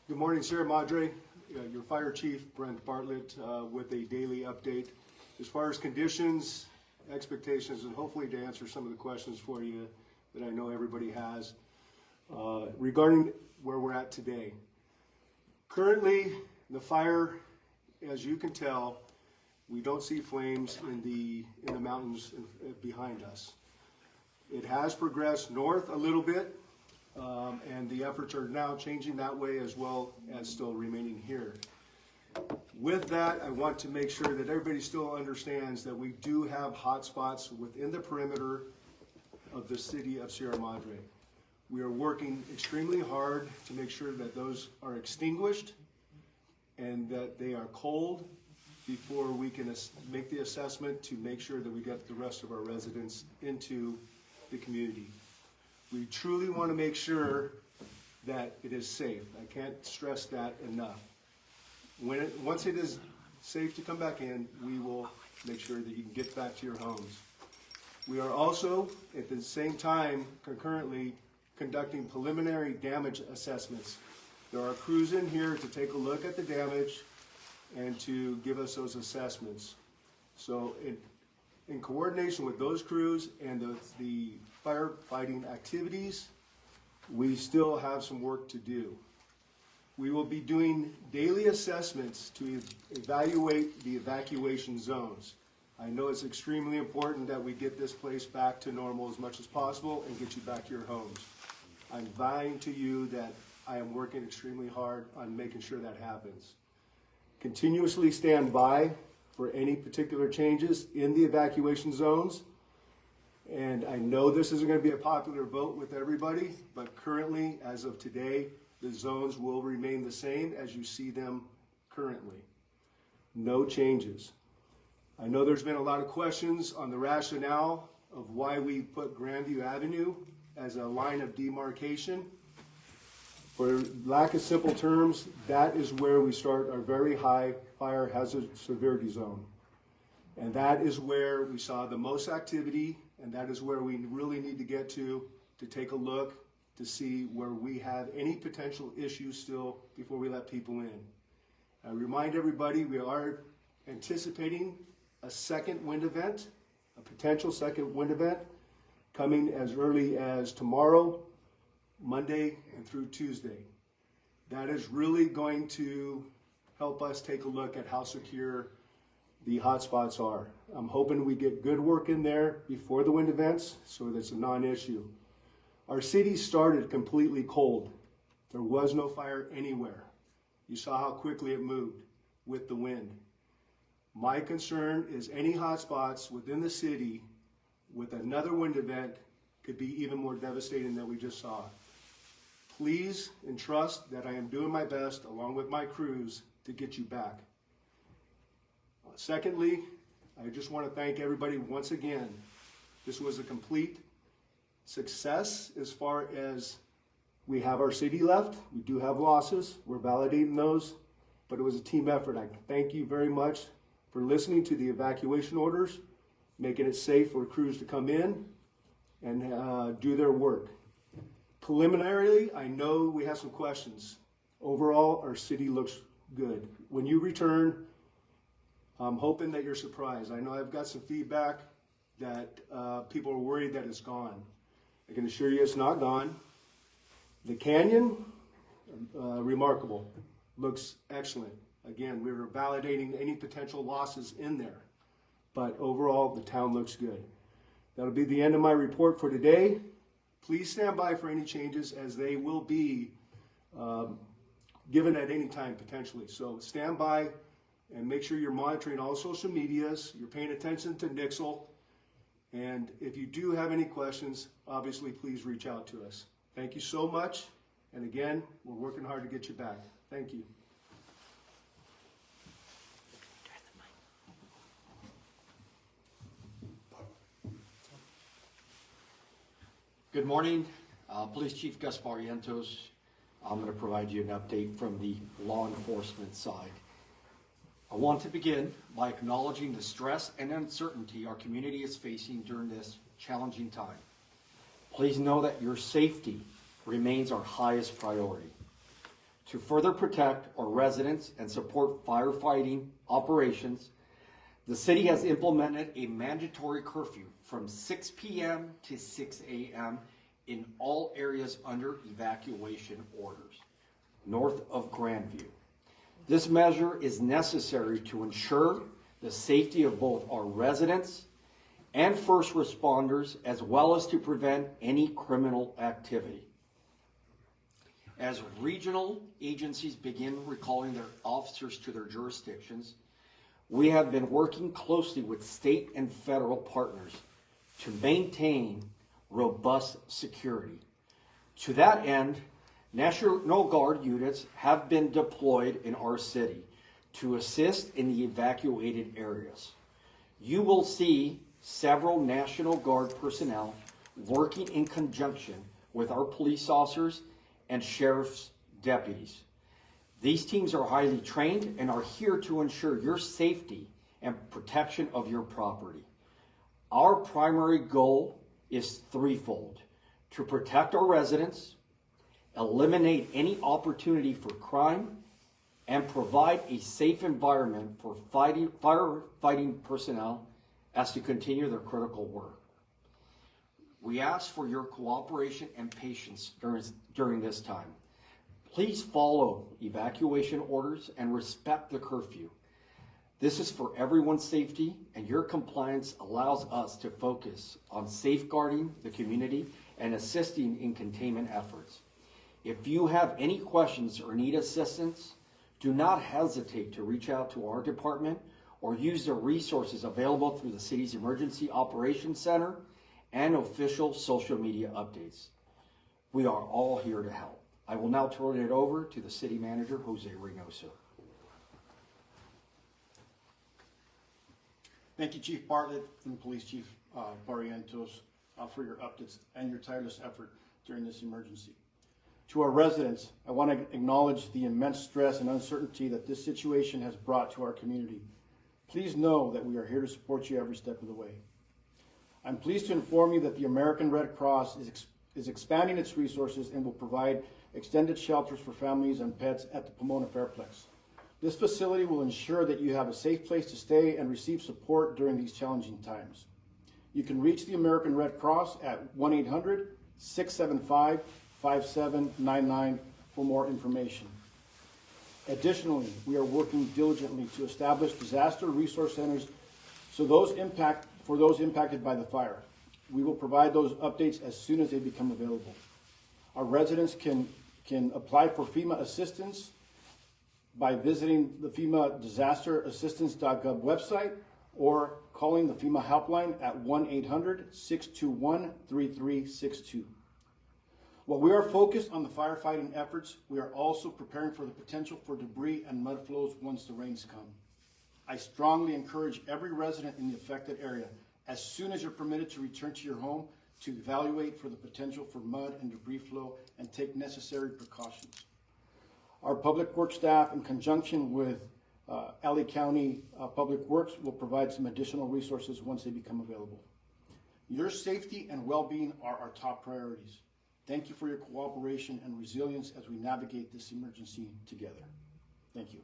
Good morning, Sierra Madre. Your Fire Chief, Brent Bartlett, with a daily update. As far as conditions, expectations, and hopefully to answer some of the questions for you that I know everybody has, regarding where we're at today. Currently, the fire, as you can tell, we don't see flames in the mountains behind us. It has progressed north a little bit, and the efforts are now changing that way as well as still remaining here. With that, I want to make sure that everybody still understands that we do have hot spots within the perimeter of the city of Sierra Madre. We are working extremely hard to make sure that those are extinguished and that they are cold before we can make the assessment to make sure that we get the rest of our residents into the community. We truly want to make sure that it is safe. I can't stress that enough. Once it is safe to come back in, we will make sure that you can get back to your homes. We are also, at the same time, concurrently conducting preliminary damage assessments. There are crews in here to take a look at the damage and to give us those assessments. So in coordination with those crews and the firefighting activities, we still have some work to do. We will be doing daily assessments to evaluate the evacuation zones. I know it's extremely important that we get this place back to normal as much as possible and get you back to your homes. I'm vying to you that I am working extremely hard on making sure that happens. Continuously stand by for any particular changes in the evacuation zones. And I know this isn't going to be a popular vote with everybody, but currently, as of today, the zones will remain the same as you see them currently. No changes. I know there's been a lot of questions on the rationale of why we put Grandview Avenue as a line of demarcation. For lack of simple terms, that is where we start our very high fire hazard severity zone. And that is where we saw the most activity, and that is where we really need to get to take a look to see where we have any potential issues still before we let people in. I remind everybody we are anticipating a second wind event, a potential second wind event, coming as early as tomorrow, Monday, and through Tuesday. That is really going to help us take a look at how secure the hotspots are. I'm hoping we get good work in there before the wind events so that's a non-issue. Our city started completely cold. There was no fire anywhere. You saw how quickly it moved with the wind. My concern is any hotspots within the city with another wind event could be even more devastating than we just saw. Please entrust that I am doing my best along with my crews to get you back. Secondly, I just want to thank everybody once again. This was a complete success as far as we have our city left. We do have losses. We're validating those, but it was a team effort. I thank you very much for listening to the evacuation orders, making it safe for crews to come in and do their work. Preliminarily, I know we have some questions. Overall, our city looks good. When you return, I'm hoping that you're surprised. I know I've got some feedback that people are worried that it's gone. I can assure you it's not gone. The canyon, remarkable, looks excellent. Again, we were validating any potential losses in there, but overall, the town looks good. That'll be the end of my report for today. Please stand by for any changes as they will be given at any time potentially. So stand by and make sure you're monitoring all social medias, you're paying attention to Nixle, and if you do have any questions, obviously please reach out to us. Thank you so much, and again, we're working hard to get you back. Thank you. Good morning, Police Chief Gus Barrientos. I'm going to provide you an update from the law enforcement side. I want to begin by acknowledging the stress and uncertainty our community is facing during this challenging time. Please know that your safety remains our highest priority. To further protect our residents and support firefighting operations, the city has implemented a mandatory curfew from 6 p.m. to 6 a.m. in all areas under evacuation orders, north of Grandview. This measure is necessary to ensure the safety of both our residents and first responders, as well as to prevent any criminal activity. As regional agencies begin recalling their officers to their jurisdictions, we have been working closely with state and federal partners to maintain robust security. To that end, National Guard units have been deployed in our city to assist in the evacuated areas. You will see several National Guard personnel working in conjunction with our police officers and sheriff's deputies. These teams are highly trained and are here to ensure your safety and protection of your property. Our primary goal is threefold: to protect our residents, eliminate any opportunity for crime, and provide a safe environment for firefighting personnel as to continue their critical work. We ask for your cooperation and patience during this time. Please follow evacuation orders and respect the curfew. This is for everyone's safety, and your compliance allows us to focus on safeguarding the community and assisting in containment efforts. If you have any questions or need assistance, do not hesitate to reach out to our department or use the resources available through the city's Emergency Operations Center and official social media updates. We are all here to help. I will now turn it over to the City Manager, Jose Reynoso. Thank you, Chief Bartlett and Police Chief Barrientos, for your updates and your tireless effort during this emergency. To our residents, I want to acknowledge the immense stress and uncertainty that this situation has brought to our community. Please know that we are here to support you every step of the way. I'm pleased to inform you that the American Red Cross is expanding its resources and will provide extended shelters for families and pets at the Pomona Fairplex. This facility will ensure that you have a safe place to stay and receive support during these challenging times. You can reach the American Red Cross at 1-800-675-5799 for more information. Additionally, we are working diligently to establish disaster resource centers for those impacted by the fire. We will provide those updates as soon as they become available. Our residents can apply for FEMA assistance by visiting the FEMA disasterassistance.gov website or calling the FEMA helpline at 1-800-621-3362. While we are focused on the firefighting efforts, we are also preparing for the potential for debris and mud flows once the rains come. I strongly encourage every resident in the affected area, as soon as you're permitted to return to your home, to evaluate for the potential for mud and debris flow and take necessary precautions. Our Public Works staff, in conjunction with LA County Public Works, will provide some additional resources once they become available. Your safety and well-being are our top priorities. Thank you for your cooperation and resilience as we navigate this emergency together. Thank you.